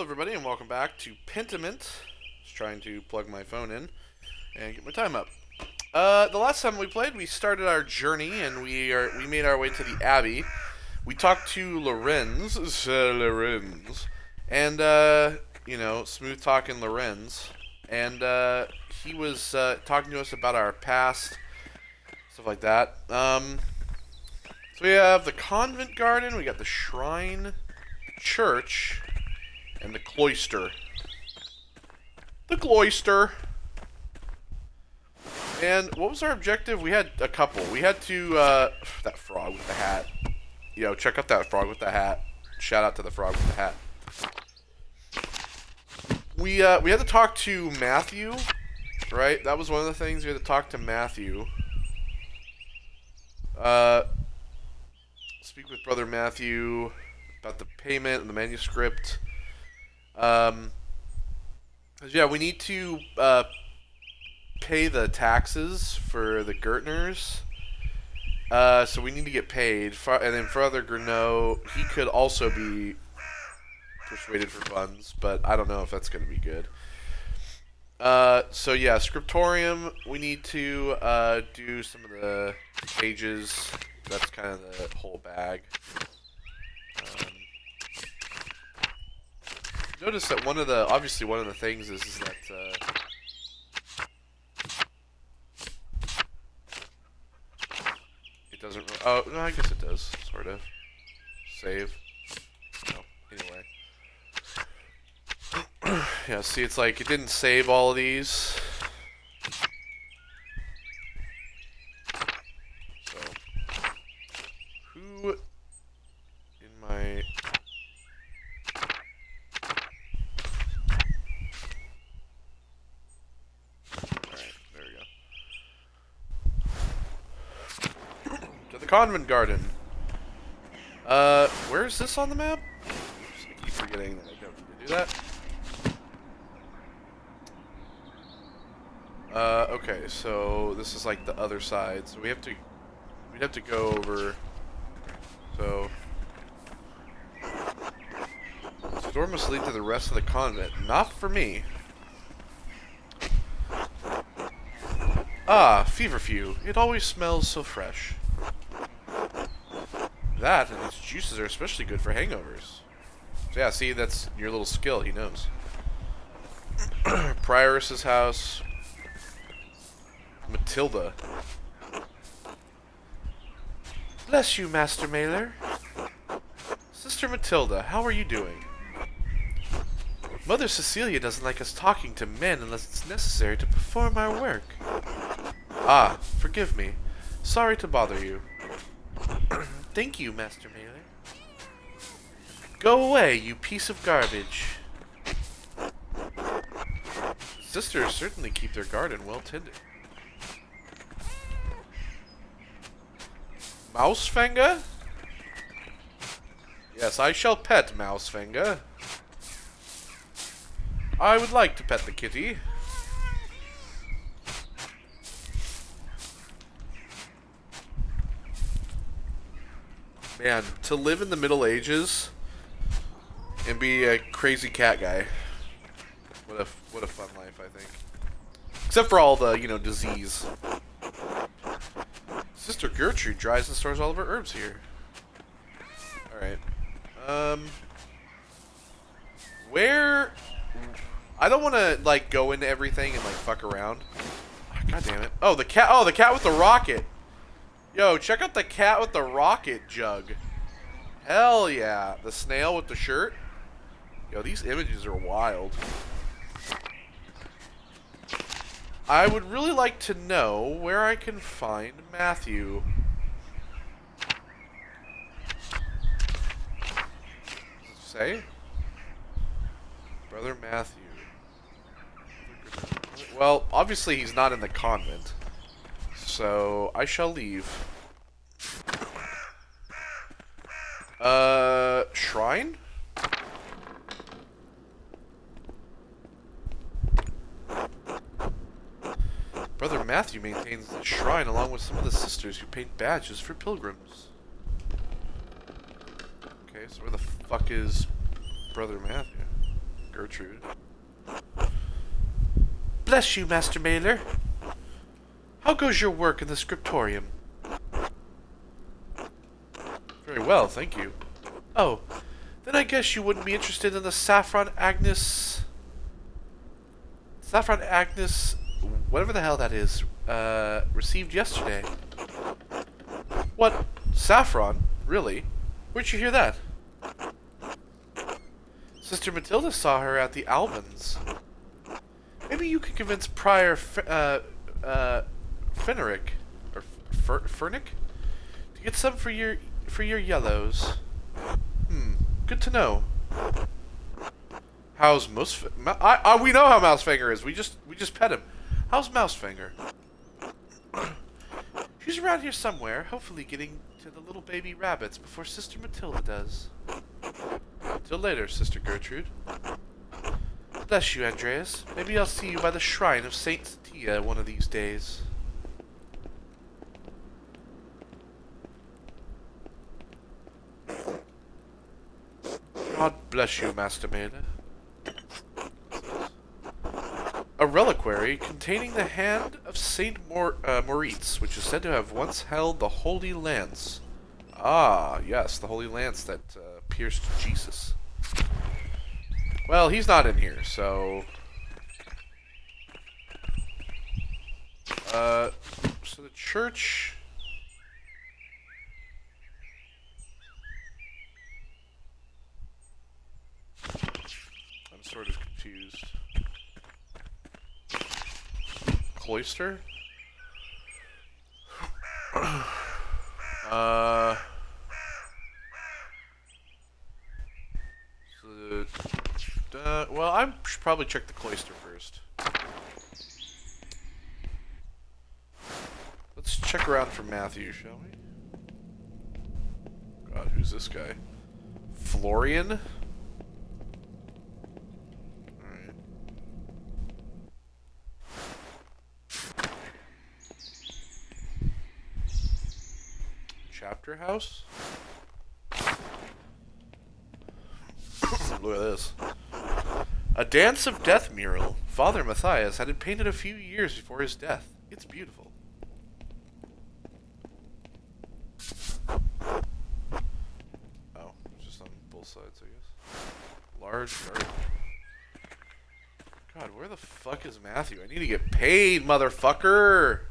everybody, and welcome back to Pentiment. Just trying to plug my phone in and get my time up. The last time we played, we started our journey, and we made our way to the Abbey. We talked to Lorenz, and smooth talking Lorenz, and he was talking to us about our past, stuff like that. So we have the convent garden, we got the shrine, church, and the cloister. The cloister. And what was our objective? We had a couple. We had to, that frog with the hat. Yo, check out that frog with the hat. Shout out to the frog with the hat. We had to talk to Matthew, right? That was one of the things. We had to talk to Matthew. Speak with Brother Matthew about the payment and the manuscript. Yeah, we need to pay the taxes for the Gertners. So we need to get paid. And then Father Gurneau, he could also be persuaded for funds, but I don't know if that's going to be good. So yeah, scriptorium, we need to do some of the pages. That's kind of the whole bag. Notice that obviously one of the things is that it doesn't really, oh, no, I guess it does, sort of. Save. No, anyway. Yeah, see, it's like, it didn't save all of these. So, who in my... Convent garden. Where is this on the map? I keep forgetting that I don't need to do that. Okay, so this is like the other side. So we'd have to go over. So this door must lead to the rest of the convent. Not for me. Ah, feverfew. It always smells so fresh. That and its juices are especially good for hangovers. So yeah, see, that's your little skill, he knows. Prioress's house. Matilda. Bless you, Master Mailer. Sister Matilda, how are you doing? Mother Cecilia doesn't like us talking to men unless it's necessary to perform our work. Ah, forgive me. Sorry to bother you. Thank you, Master Mailer. Go away, you piece of garbage. Sisters certainly keep their garden well tended. Mousefinger? Yes, I shall pet Mousefinger. I would like to pet the kitty. Man, to live in the Middle Ages and be a crazy cat guy. What a fun life, I think. Except for all the, disease. Sister Gertrude dries and stores all of her herbs here. Alright. Where... I don't want to, like, go into everything and, like, fuck around. God damn it. Oh, the cat with the rocket. Yo, check out the cat with the rocket jug. Hell yeah. The snail with the shirt. Yo, these images are wild. I would really like to know where I can find Matthew. Does it say? Brother Matthew. Well, obviously he's not in the convent. So, I shall leave. Shrine? Brother Matthew maintains the shrine along with some of the sisters who paint badges for pilgrims. Okay, so where the fuck is Brother Matthew? Gertrude. Bless you, Master Mailer. How goes your work in the scriptorium? Very well, thank you. Oh, then I guess you wouldn't be interested in the Saffron Agnes, whatever the hell that is, received yesterday. What? Saffron? Really? Where'd you hear that? Sister Matilda saw her at the Albans. Maybe you could convince Prior Fenric, or Furnick, to get some for your yellows. Good to know. How's we know how Mousefinger is. We just pet him. How's Mousefinger? She's around here somewhere, hopefully getting to the little baby rabbits before Sister Matilda does. Till later, Sister Gertrude. Bless you, Andreas. Maybe I'll see you by the shrine of Saint Satia one of these days. God bless you, Master Maida. A reliquary containing the hand of Saint Moritz, which is said to have once held the Holy Lance. Ah, yes, the Holy Lance that pierced Jesus. Well, he's not in here, so... So the church... I'm sort of confused. Cloister? Well, I should probably check the cloister first. Let's check around for Matthew, shall we? God, who's this guy? Florian? Alright. Chapter house? Look at this. A Dance of Death mural. Father Matthias had it painted a few years before his death. It's beautiful. Oh, it's just on both sides, I guess. Large garden. God, where the fuck is Matthew? I need to get paid, motherfucker!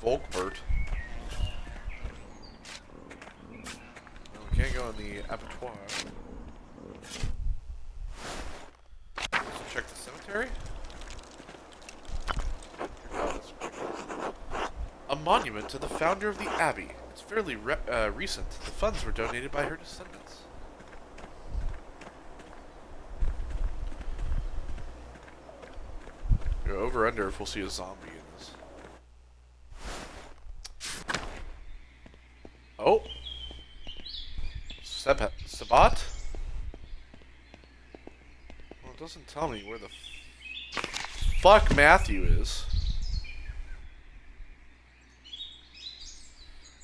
Volkbert. Well, we can't go in the abattoir. Let's check the cemetery. Oh, a monument to the founder of the abbey. It's fairly recent. The funds were donated by her descendants. Go over under if we'll see a zombie in this. Oh. Sabat? Well, it doesn't tell me where the fuck Matthew is.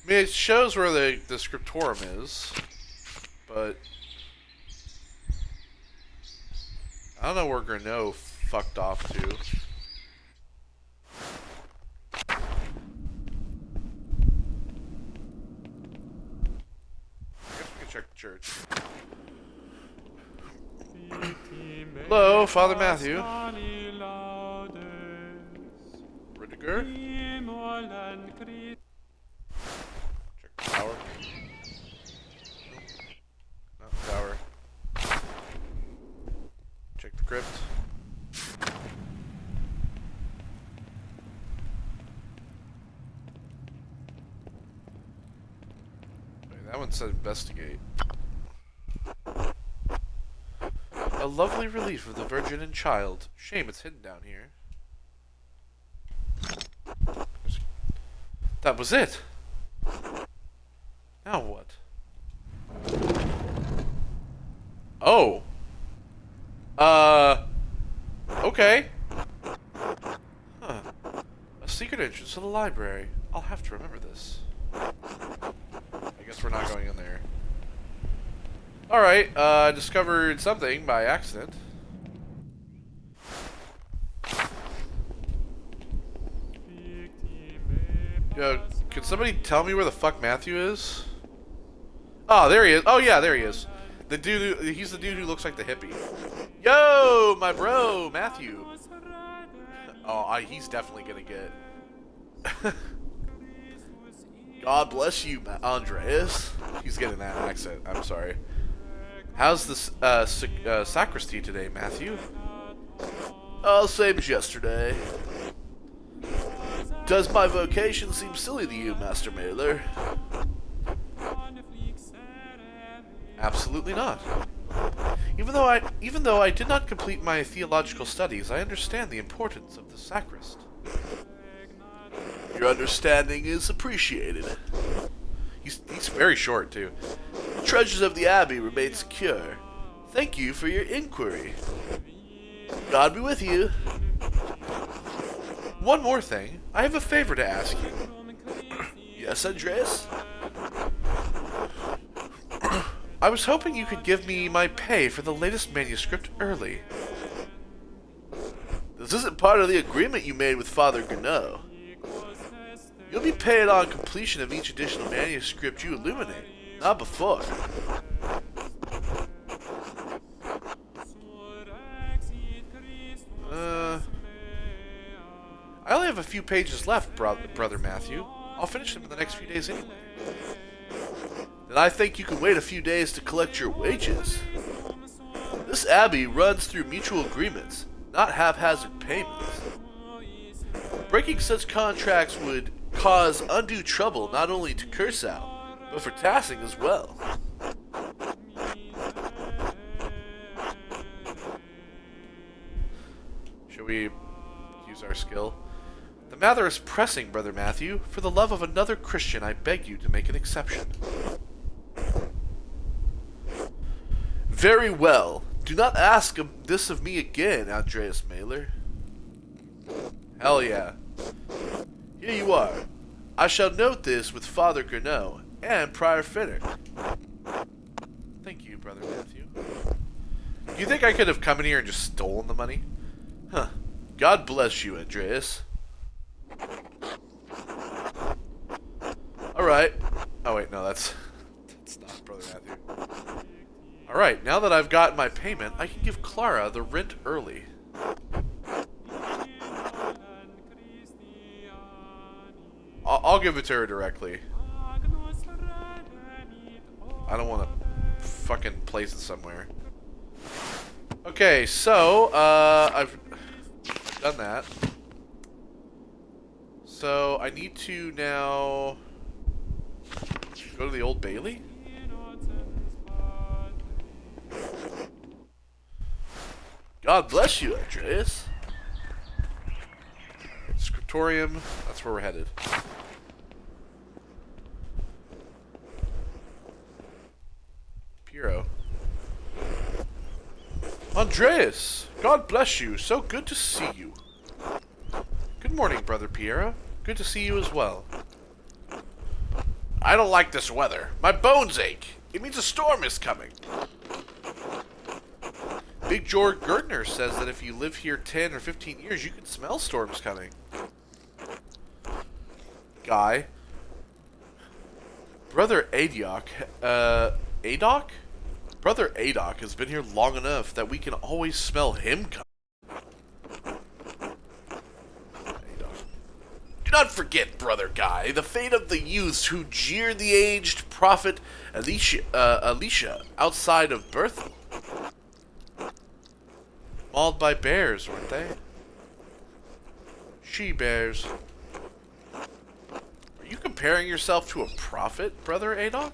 I mean, it shows where the scriptorum is, but I don't know where Granot fucked off to. Check the church. Hello, Father Matthew. Rudiger. Check the tower. Not the tower. Check the crypt. That one said investigate. A lovely relief of the Virgin and Child. Shame it's hidden down here. That was it. Now what? Oh. Okay. Huh. A secret entrance to the library. I'll have to remember this. I guess we're not going in there. Alright, I discovered something by accident. Yo, can somebody tell me where the fuck Matthew is? Oh, there he is. Oh, yeah, there he is. The dude, he's the dude who looks like the hippie. Yo, my bro, Matthew. Oh, he's definitely gonna get... God bless you, Andreas. He's getting that accent. I'm sorry. How's the sacristy today, Matthew? Oh, same as yesterday. Does my vocation seem silly to you, Master Mailer? Absolutely not. Even though I did not complete my theological studies, I understand the importance of the sacrist. Your understanding is appreciated. He's very short, too. The treasures of the Abbey remain secure. Thank you for your inquiry. God be with you. One more thing. I have a favor to ask you. Yes, Andreas? I was hoping you could give me my pay for the latest manuscript early. This isn't part of the agreement you made with Father Gurneau. You'll be paid on completion of each additional manuscript you illuminate, not before. I only have a few pages left, Brother Matthew. I'll finish them in the next few days anyway. Then I think you can wait a few days to collect your wages. This abbey runs through mutual agreements, not haphazard payments. Breaking such contracts would cause undue trouble not only to Cursow, but for Tassing as well. Shall we use our skill? The matter is pressing, Brother Matthew. For the love of another Christian, I beg you to make an exception. Very well. Do not ask this of me again, Andreas Mailer. Hell yeah. Here you are. I shall note this with Father Gurneau and Prior Finner. Thank you, Brother Matthew. Do you think I could have come in here and just stolen the money? Huh. God bless you, Andreas. Alright. Oh wait, no, that's not Brother Matthew. Alright, now that I've got my payment, I can give Clara the rent early. I'll give it to her directly. I don't want to fucking place it somewhere. Okay, so, I've done that. So, I need to now go to the Old Bailey? God bless you, Andreas. Scriptorium, that's where we're headed. Piero. Andreas! God bless you, so good to see you. Good morning, Brother Piero. Good to see you as well. I don't like this weather. My bones ache. It means a storm is coming. Big George Gerdner says that if you live here 10 or 15 years, you can smell storms coming. Guy. Brother Adioc, Adoc? Brother Adoc has been here long enough that we can always smell him coming. Do not forget, Brother Guy, the fate of the youths who jeered the aged prophet Alicia outside of Berthel. Mauled by bears, weren't they? She-bears. Are you comparing yourself to a prophet, Brother Adoc?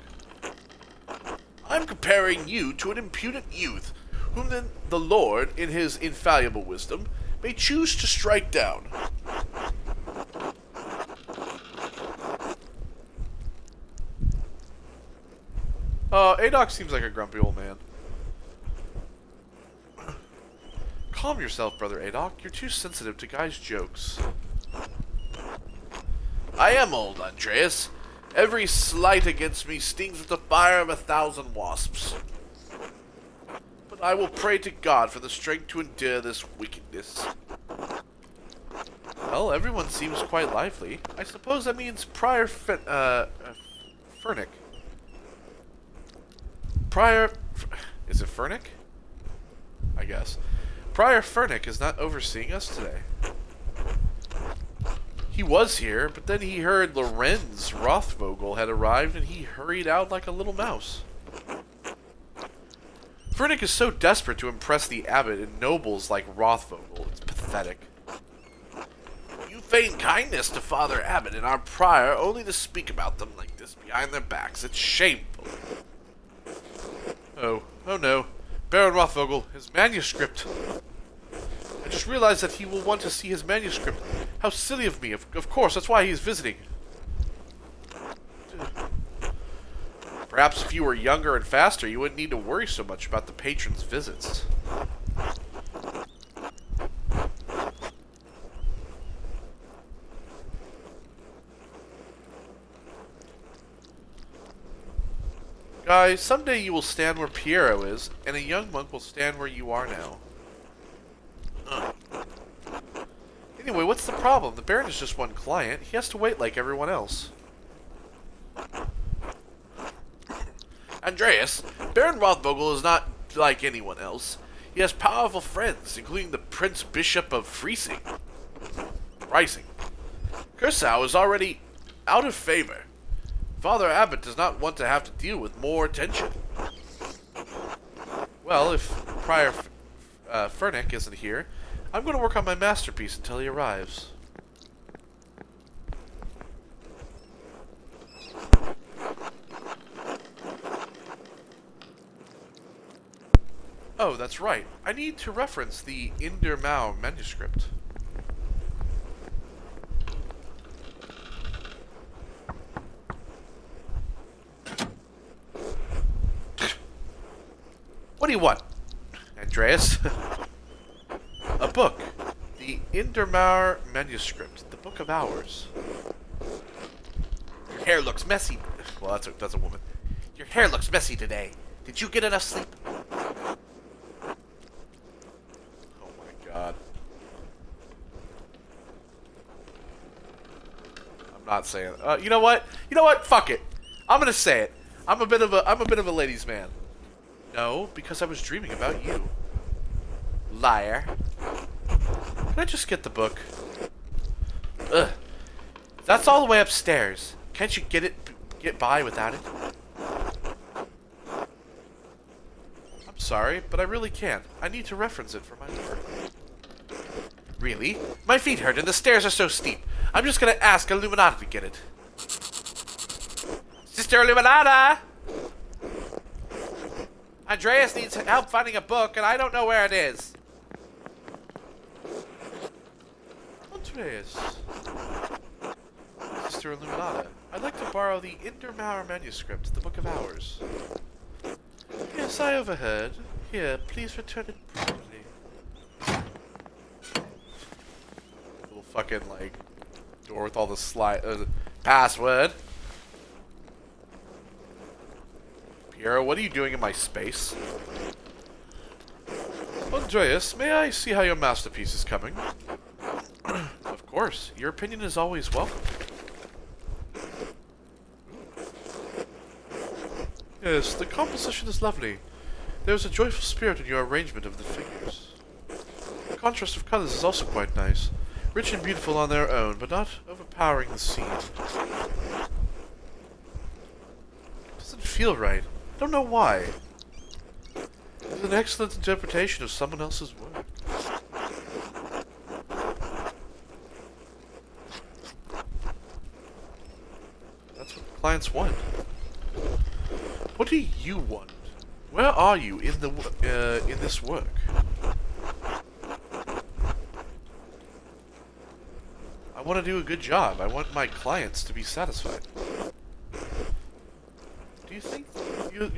I'm comparing you to an impudent youth, whom the Lord, in his infallible wisdom, may choose to strike down. Adoc seems like a grumpy old man. Calm yourself, Brother Adoc. You're too sensitive to Guy's jokes. I am old, Andreas. Every slight against me stings with the fire of 1,000 wasps. But I will pray to God for the strength to endure this wickedness. Well, everyone seems quite lively. I suppose that means Prior Furnick. Is it Furnick? I guess. Prior Furnick is not overseeing us today. He was here, but then he heard Lorenz Rothvogel had arrived and he hurried out like a little mouse. Furnick is so desperate to impress the abbot and nobles like Rothvogel. It's pathetic. You feign kindness to Father Abbot and our prior only to speak about them like this behind their backs. It's shameful. Oh no. Baron Rothvogel, his manuscript. I just realized that he will want to see his manuscript. How silly of me. Of course, that's why he's visiting. Perhaps if you were younger and faster, you wouldn't need to worry so much about the patron's visits. Guys, someday you will stand where Piero is, and a young monk will stand where you are now. Anyway, what's the problem? The Baron is just one client. He has to wait like everyone else. Andreas, Baron Rothvogel is not like anyone else. He has powerful friends, including the Prince Bishop of Freising. Kursau is already out of favor. Father Abbot does not want to have to deal with more attention. Well, if Prior Furnick isn't here, I'm going to work on my masterpiece until he arrives. Oh, that's right. I need to reference the Indermau manuscript. What do you want, Andreas? A book. The Indermau manuscript. The Book of Hours. Your hair looks messy. Well, that's a woman. Your hair looks messy today. Did you get enough sleep? Oh my god. I'm not saying it. You know what? Fuck it. I'm gonna say it. I'm a bit of a ladies' man. No, because I was dreaming about you. Liar. Can I just get the book? Ugh. That's all the way upstairs. Can't you get by without it? I'm sorry, but I really can't. I need to reference it for my work. Really? My feet hurt and the stairs are so steep. I'm just gonna ask Illuminata to get it. Sister Illuminata! Andreas needs help finding a book, and I don't know where it is. Andreas. Sister Illuminata, I'd like to borrow the Indermau manuscript, the Book of Hours. Yes, I overheard. Here, please return it promptly. Little fucking, door with all the password. Piero, what are you doing in my space? Andreas, may I see how your masterpiece is coming? Of course. Your opinion is always welcome. Yes, the composition is lovely. There is a joyful spirit in your arrangement of the figures. The contrast of colors is also quite nice. Rich and beautiful on their own, but not overpowering the scene. It doesn't feel right. I don't know why. It's an excellent interpretation of someone else's work. That's what the clients want. What do you want? Where are you in this work? I want to do a good job. I want my clients to be satisfied. Do you think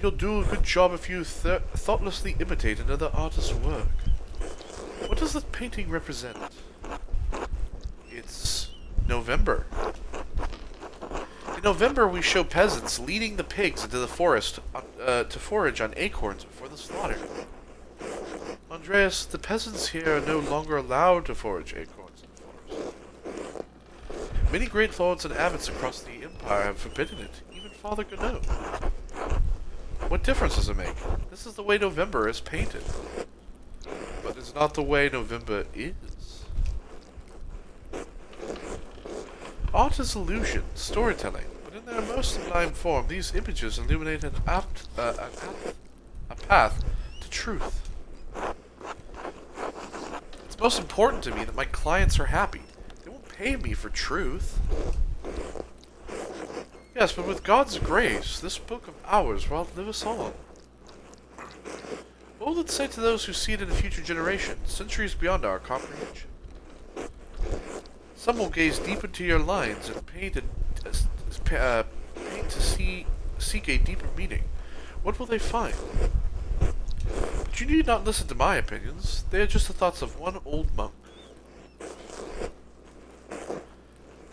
you'll do a good job if you thoughtlessly imitate another artist's work? What does the painting represent? It's November. In November, we show peasants leading the pigs into the forest to forage on acorns before the slaughter. Andreas, the peasants here are no longer allowed to forage acorns in the forest. Many great lords and abbots across the empire have forbidden it, even Father Godot. What difference does it make? This is the way November is painted. But it's not the way November is. Art is illusion, storytelling, but in their most sublime form, these images illuminate a path to truth. It's most important to me that my clients are happy. They won't pay me for truth. Yes, but with God's grace, this book of ours will outlive us all. What will it say to those who see it in a future generation, centuries beyond our comprehension? Some will gaze deep into your lines and paint to seek a deeper meaning. What will they find? But you need not listen to my opinions. They are just the thoughts of one old monk.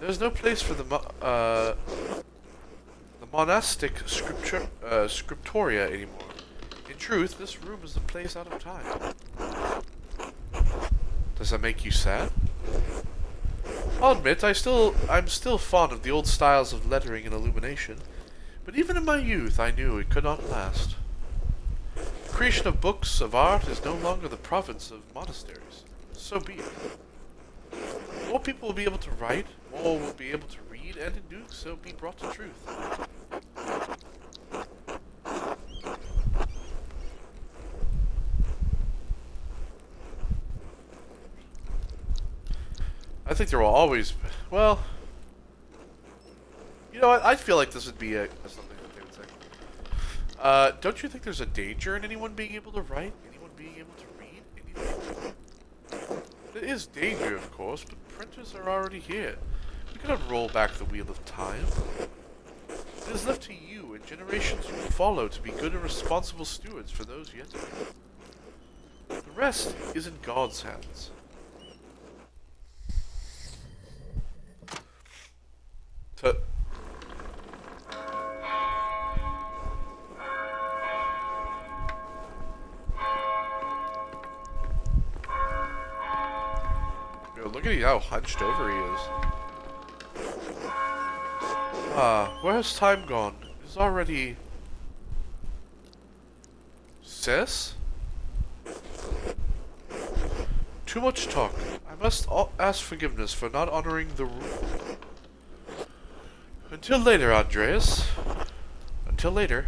There is no place for the monastic scriptoria anymore. In truth, this room is a place out of time. Does that make you sad? I'll admit, I'm still fond of the old styles of lettering and illumination, but even in my youth I knew it could not last. The creation of books of art is no longer the province of monasteries. So be it. More people will be able to write, more will be able to read, and in doing so be brought to truth. I think there will always, well, you know what, I feel like this would be something that they would say. Don't you think there's a danger in anyone being able to write, anyone being able to read, anything? There is danger, of course, but printers are already here. We cannot roll back the wheel of time. It is left to you and generations who follow to be good and responsible stewards for those yet to come. The rest is in God's hands. Yo, look at how hunched over he is. Where has time gone? It's already... Sis? Too much talk. I must ask forgiveness for not honoring the rule. Until later, Andreas. Until later.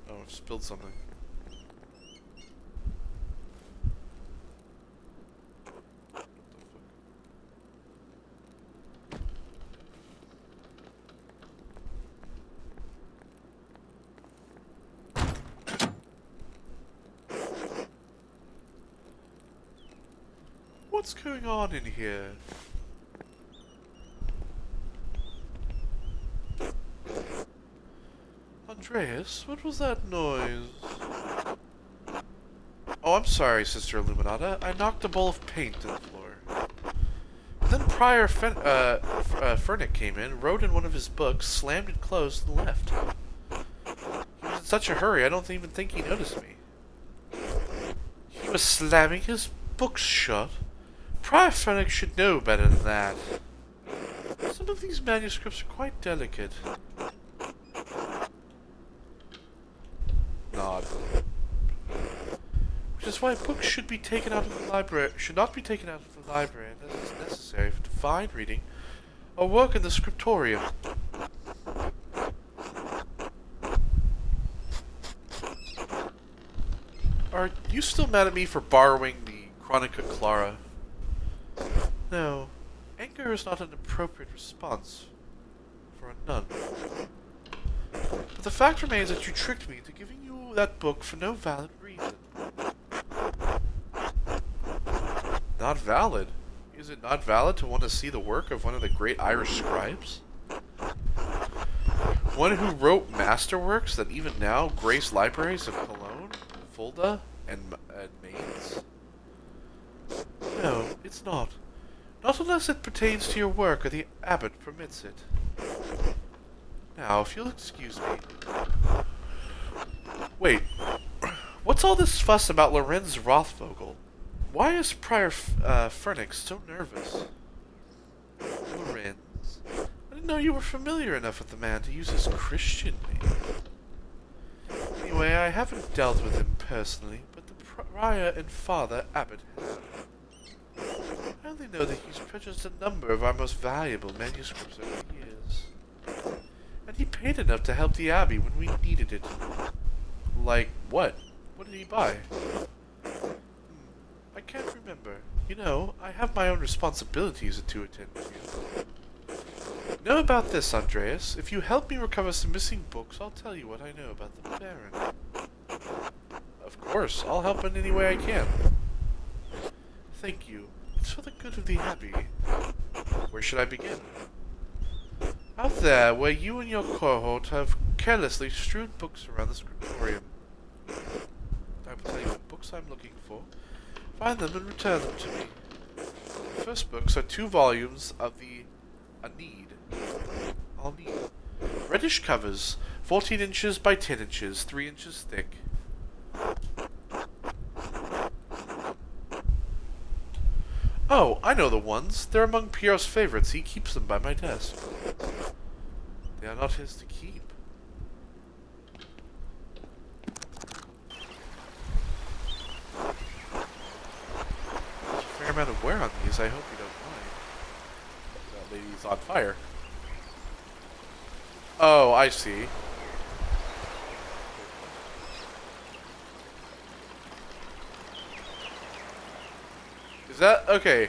Oh, I've spilled something. What's going on in here? Andreas, what was that noise? Oh, I'm sorry, Sister Illuminata. I knocked a bowl of paint to the floor. Then Prior Furnick came in, wrote in one of his books, slammed it closed, and left. He was in such a hurry, I don't even think he noticed me. He was slamming his books shut? Prior Furnick should know better than that. Some of these manuscripts are quite delicate. Nod. Which is why books should be taken out of the library. Should not be taken out of the library unless it's necessary for fine reading or work in the scriptorium. Are you still mad at me for borrowing the Chronica Clara? No. Anger is not an appropriate response for a nun. But the fact remains that you tricked me into giving you that book for no valid reason. Not valid? Is it not valid to want to see the work of one of the great Irish scribes? One who wrote masterworks that even now grace libraries of Cologne, Fulda, and Mainz? No, it's not. Not unless it pertains to your work or the abbot permits it. Now, if you'll excuse me. Wait, what's all this fuss about Lorenz Rothvogel? Why is Prior Furnix so nervous? Lorenz? I didn't know you were familiar enough with the man to use his Christian name. Anyway, I haven't dealt with him personally, but the Prior and Father Abbot have. I only know that he's purchased a number of our most valuable manuscripts over the years. And he paid enough to help the Abbey when we needed it. Like what? What did he buy? I can't remember. You know, I have my own responsibilities to attend to. Know about this, Andreas. If you help me recover some missing books, I'll tell you what I know about the Baron. Of course, I'll help in any way I can. Thank you. It's for the good of the Abbey. Where should I begin? Out there, where you and your cohort have carelessly strewed books around the scriptorium. I will tell you what books I'm looking for. Find them and return them to me. The first books are 2 volumes of the Aeneid. I'll need reddish covers, 14 inches by 10 inches, 3 inches thick. Oh, I know the ones. They're among Pierre's favorites. He keeps them by my desk. They are not his to keep. There's a fair amount of wear on these. I hope you don't mind. That lady's on fire. Oh, I see. Is that okay?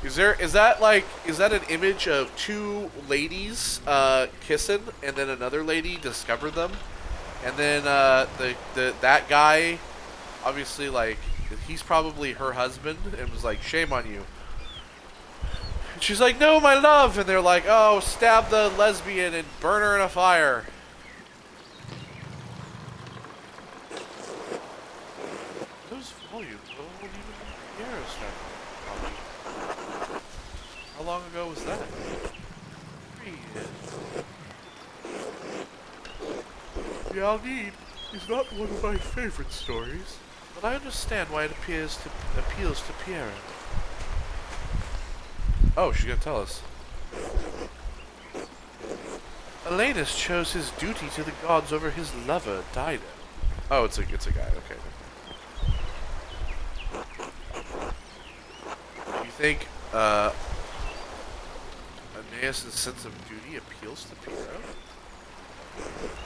Is that an image of 2 ladies kissing, and then another lady discovered them, and then that guy, obviously, like, he's probably her husband, and was like, shame on you. And she's like, no, my love, and they're like, oh, stab the lesbian and burn her in a fire. Those volumes, what would even Pierre start? How long ago was that? 3 years. The Alnid is not one of my favorite stories, but I understand why it appeals to Pierre. Oh, she's gonna tell us. Elenus chose his duty to the gods over his lover, Dido. Oh, it's a guy. Okay. You think Aeneas' sense of duty appeals to Piero?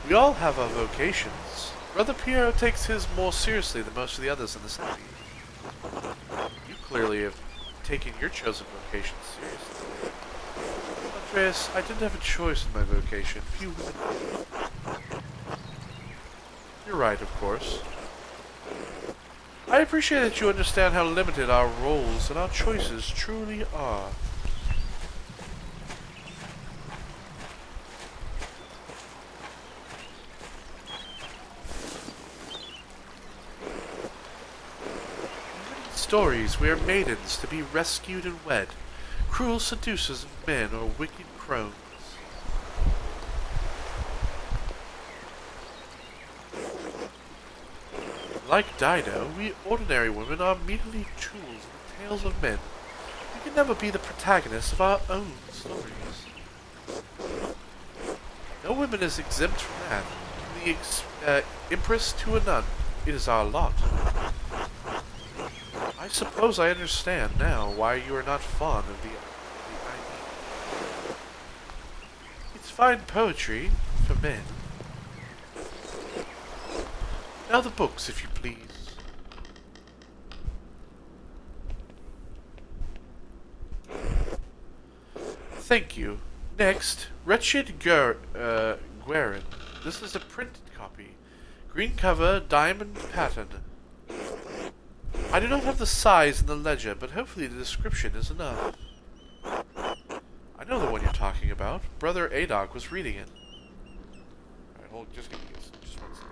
We all have our vocations. Brother Piero takes his more seriously than most of the others in the city. You clearly have taken your chosen vocation seriously. Andreas, I didn't have a choice in my vocation. Few women did. You're right, of course. I appreciate that you understand how limited our roles and our choices truly are. Stories, we are maidens to be rescued and wed, cruel seducers of men or wicked crones. Like Dido, we ordinary women are merely tools in the tales of men. We can never be the protagonists of our own stories. No woman is exempt from that. From the empress to a nun, it is our lot. I suppose I understand now why you are not fond of the Aeneid. It's fine poetry for men. Now the books, if you please. Thank you. Next, Wretched Guerin. This is a printed copy. Green cover, diamond pattern. I do not have the size in the ledger, but hopefully the description is enough. I know the one you're talking about. Brother Adog was reading it. hold. Just give me just 1 second.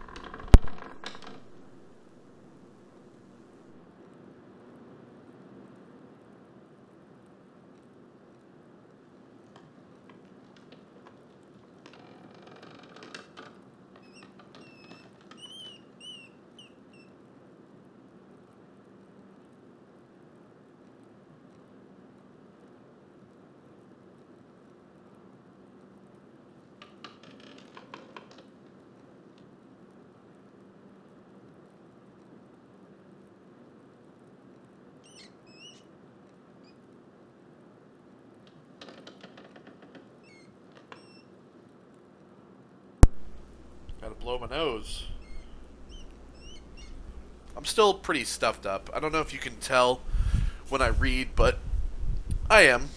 Gotta blow my nose. I'm still pretty stuffed up. I don't know if you can tell when I read, but I am.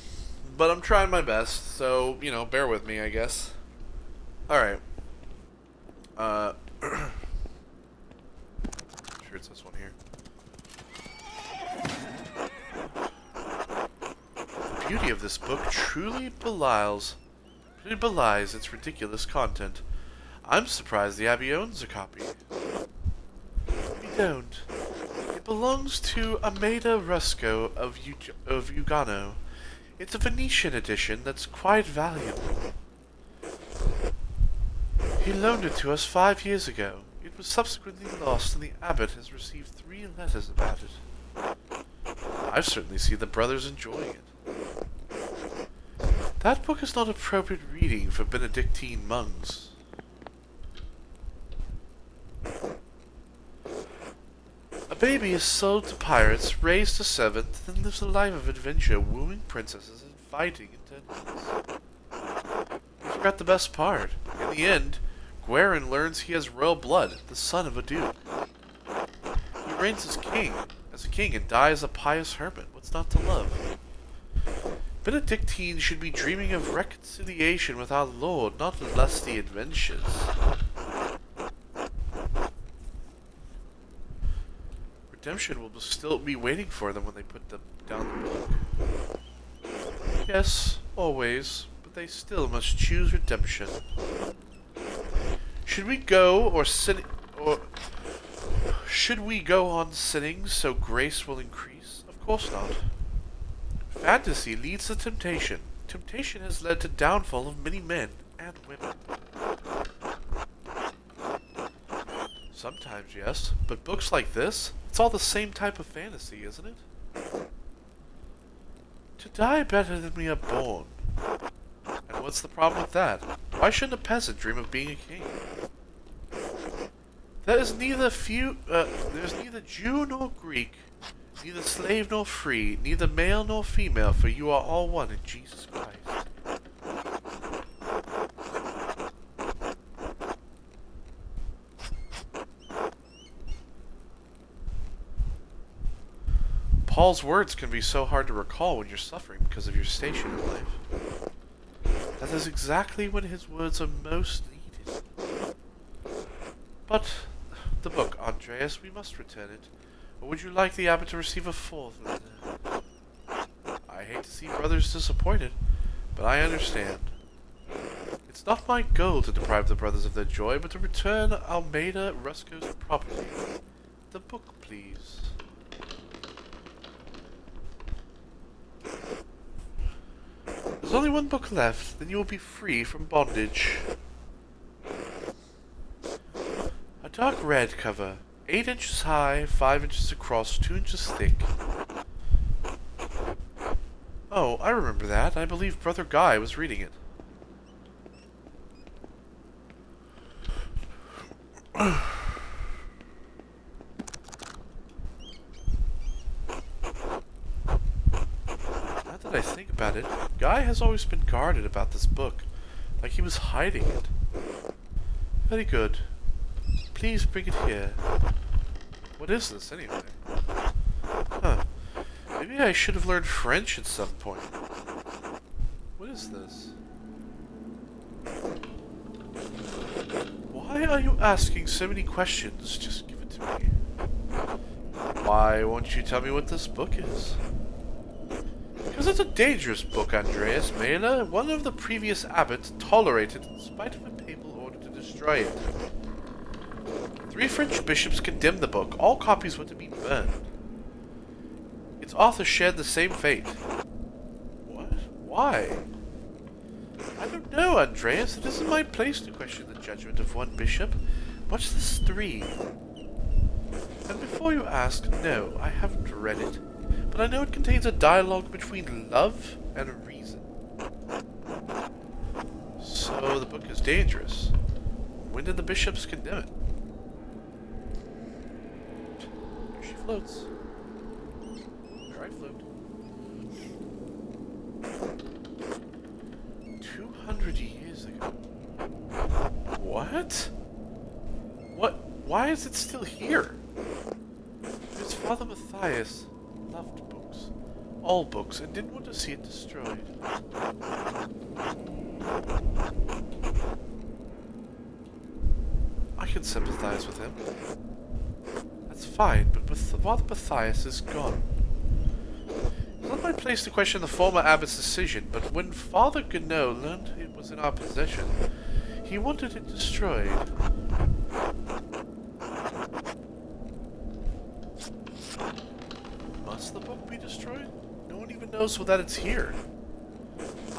But I'm trying my best, so, bear with me, I guess. Alright. I'm sure it's this one here. The beauty of this book truly belies its ridiculous content. I'm surprised the Abbey owns a copy. We don't. It belongs to Ameda Rusco of Ugano. It's a Venetian edition that's quite valuable. He loaned it to us 5 years ago. It was subsequently lost, and the abbot has received 3 letters about it. I've certainly seen the brothers enjoying it. That book is not appropriate reading for Benedictine monks. A baby is sold to pirates, raised to servant, then lives a life of adventure, wooing princesses and fighting attendants. You forgot the best part. In the end, Guerin learns he has royal blood, the son of a duke. He reigns as a king, and dies a pious hermit. What's not to love? Benedictines should be dreaming of reconciliation with our Lord, not lusty adventures. Redemption will still be waiting for them when they put down the book. Yes, always, but they still must choose redemption. Should we go on sinning so grace will increase? Of course not. Fantasy leads to temptation. Temptation has led to downfall of many men and women. Sometimes, yes, but books like this, it's all the same type of fantasy, isn't it? To die better than we are born. And what's the problem with that? Why shouldn't a peasant dream of being a king? There's neither Jew nor Greek, neither slave nor free, neither male nor female, for you are all one in Jesus Christ. Paul's words can be so hard to recall when you're suffering because of your station in life. That is exactly when his words are most needed. But the book, Andreas, we must return it. Or would you like the abbot to receive a 4th letter? I hate to see brothers disappointed, but I understand. It's not my goal to deprive the brothers of their joy, but to return Almeida Rusco's property. The book, please. There's only one book left, then you will be free from bondage. A dark red cover, 8 inches high, 5 inches across, 2 inches thick. Oh, I remember that. I believe Brother Guy was reading it. Now that I think about it, Guy has always been guarded about this book, like he was hiding it. Very good. Please bring it here. What is this, anyway? Huh. Maybe I should have learned French at some point. What is this? Why are you asking so many questions? Just give it to me. Why won't you tell me what this book is? Because it's a dangerous book, Andreas Mailer. One of the previous abbots tolerated in spite of a papal order to destroy destroy it. 3 French bishops condemned the book. All copies were to be burned. Its author shared the same fate. What? Why? I don't know, Andreas. It isn't my place to question the judgment of one bishop. What's this 3? And before you ask, no, I haven't read it. But I know it contains a dialogue between love and reason. So the book is dangerous. When did the bishops condemn it? Here she floats. There I float. 200 years ago. What? What? Why is it still here? His father Matthias loved books. All books, and didn't want to see it destroyed. I can sympathize with him. That's fine, but Father Matthias is gone. It's not my place to question the former abbot's decision, but when Father Gonneau learned it was in our possession, he wanted it destroyed. Must the book be destroyed? No one even knows that it's here.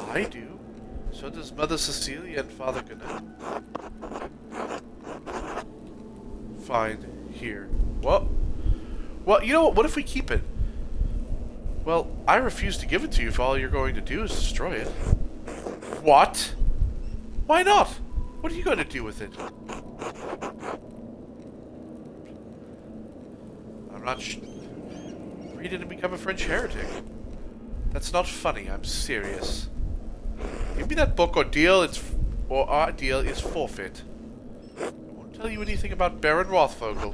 I do. So does Mother Cecilia and Father Gonneau. Fine. Here. Well, you know what? What if we keep it? Well, I refuse to give it to you if all you're going to do is destroy it. What? Why not? What are you going to do with it? I'm not read it and become a French heretic. That's not funny. I'm serious. Give me that book or our deal is forfeit. I won't tell you anything about Baron Rothvogel.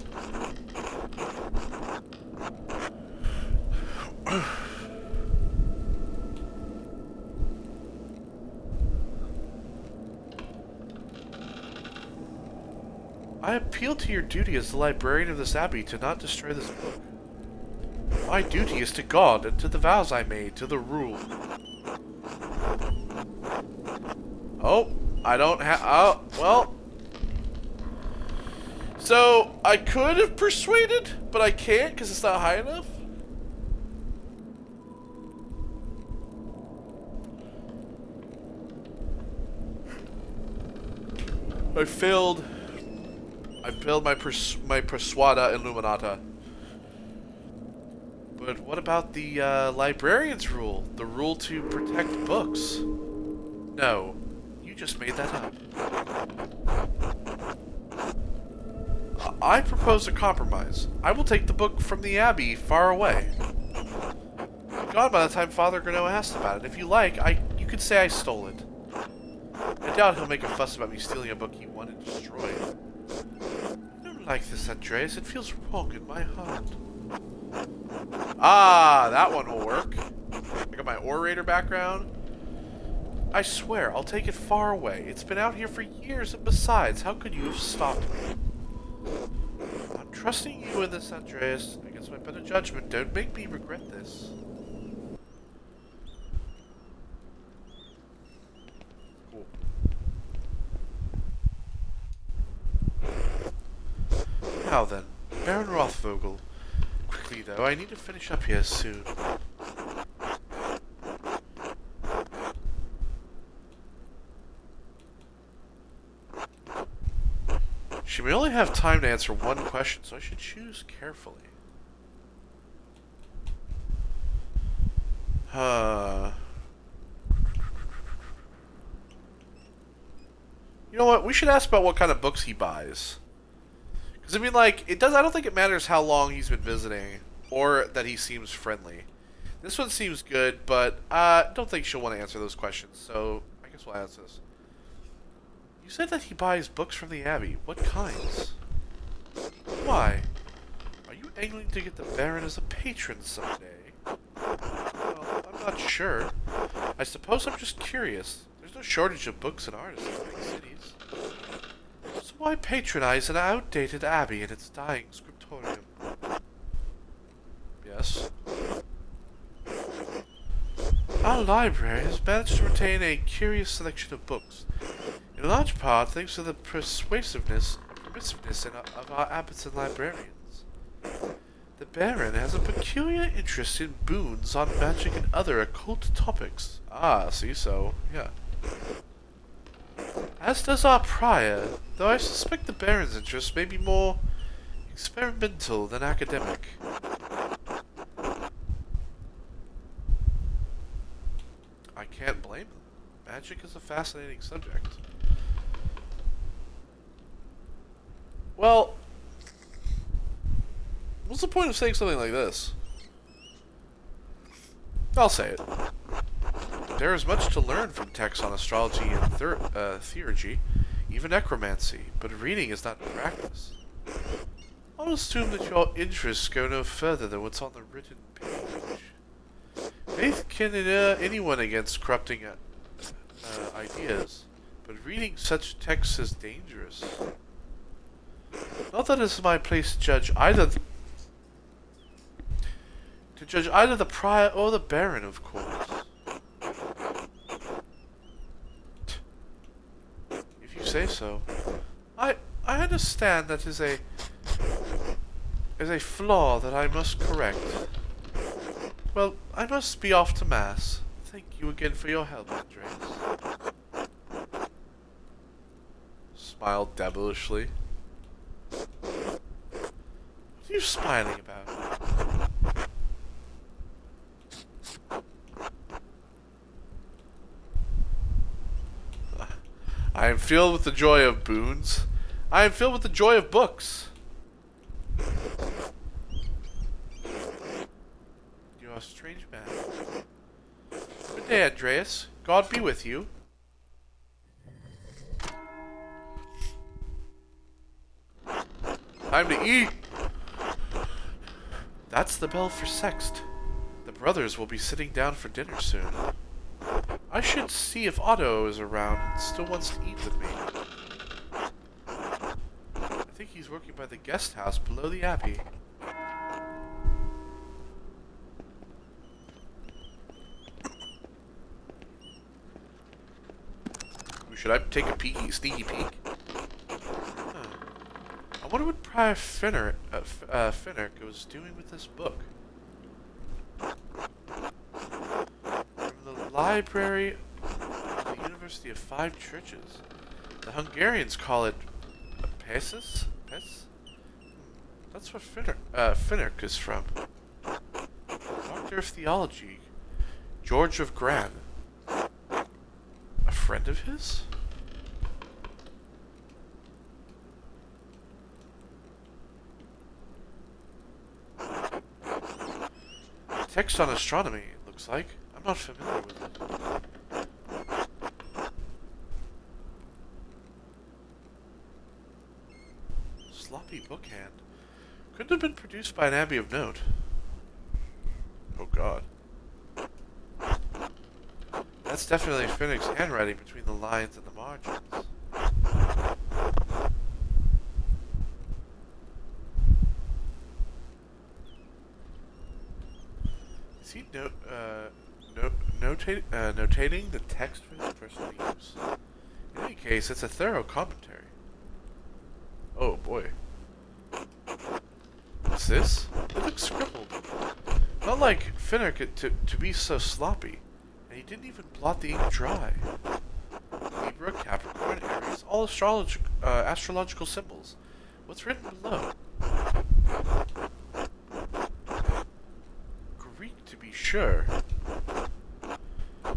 I appeal to your duty as the librarian of this abbey to not destroy this book. My duty is to God and to the vows I made, to the rule. Oh, I don't have... Oh, well... So, I could have persuaded, but I can't because it's not high enough? I failed my Persuada Illuminata. But what about the librarian's rule? The rule to protect books? No, you just made that up. I propose a compromise. I will take the book from the abbey far away. Gone by the time Father Gonneau asked about it. If you like, you could say I stole it. I doubt he'll make a fuss about me stealing a book he wanted destroyed. I don't like this, Andreas. It feels wrong in my heart. Ah, that one will work. I got my orator background. I swear, I'll take it far away. It's been out here for years, and besides, how could you have stopped me? I'm trusting you in this, Andreas. Against my better judgment, don't make me regret this. Cool. Now then, Baron Rothvogel. Quickly, though, I need to finish up here soon. She may only have time to answer one question, so I should choose carefully. You know what? We should ask about what kind of books he buys. Because, I mean, like, I don't think it matters how long he's been visiting, or that he seems friendly. This one seems good, but I don't think she'll want to answer those questions, so I guess we'll answer this. You said that he buys books from the Abbey. What kinds? Why? Are you angling to get the Baron as a patron someday? Well, I'm not sure. I suppose I'm just curious. There's no shortage of books and artists in big cities. So why patronize an outdated abbey in its dying scriptorium? Yes. Our library has managed to retain a curious selection of books. In large part thanks to the permissiveness of our abbots and librarians. The Baron has a peculiar interest in boons on magic and other occult topics. Ah, see, so, yeah. As does our prior, though I suspect the Baron's interest may be more experimental than academic. I can't blame them. Magic is a fascinating subject. Well, what's the point of saying something like this? I'll say it. There is much to learn from texts on astrology and theurgy, even necromancy, but reading is not practice. I'll assume that your interests go no further than what's on the written page. Faith can inure anyone against corrupting ideas, but reading such texts is dangerous. Not that it's my place to judge either the prior or the baron, of course. If you say so. I understand that is a flaw that I must correct. Well, I must be off to mass. Thank you again for your help, Andres. Smiled devilishly. What are you smiling about? I am filled with the joy of boons. I am filled with the joy of books. You are a strange man. Good day, Andreas. God be with you. Time to eat. That's the bell for Sext. The brothers will be sitting down for dinner soon. I should see if Otto is around and still wants to eat with me. I think he's working by the guest house below the abbey. Should I take a sneaky peek? Huh. I wonder what Prior Finnick was doing with this book. From the library of the University of Five Churches. The Hungarians call it a Pesis? Pes? That's where Finnick is from. Doctor of Theology, George of Gran. A friend of his? Text on astronomy, it looks like. I'm not familiar with it. Sloppy bookhand. Couldn't have been produced by an abbey of note. Oh god. That's definitely Finnick's handwriting between the lines and the margins. Is he notating the text for his personal use? In any case, it's a thorough commentary. Oh boy. What's this? It looks scribbled. Not like Finnick to be so sloppy. And he didn't even blot the ink dry. Libra, Capricorn, Aries, all astrological symbols. What's written below? Greek, to be sure.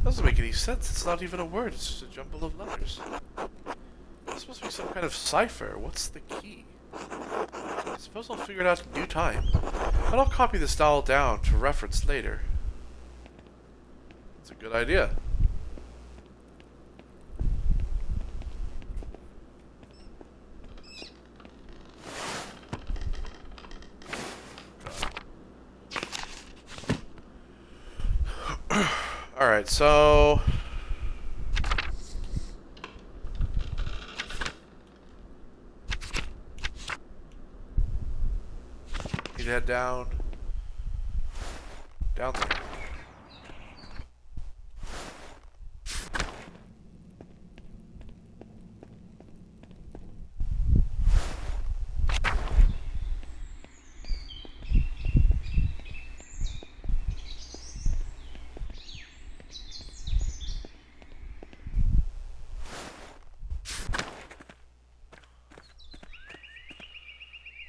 Doesn't make any sense. It's not even a word. It's just a jumble of letters. This must be some kind of cipher. What's the key? I suppose I'll figure it out in due time. But I'll copy this all down to reference later. That's a good idea. Alright, so you head down there.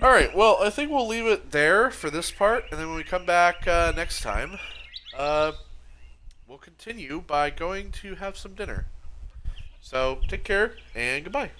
Alright, well, I think we'll leave it there for this part, and then when we come back next time, uh, we'll continue by going to have some dinner. So, take care, and goodbye.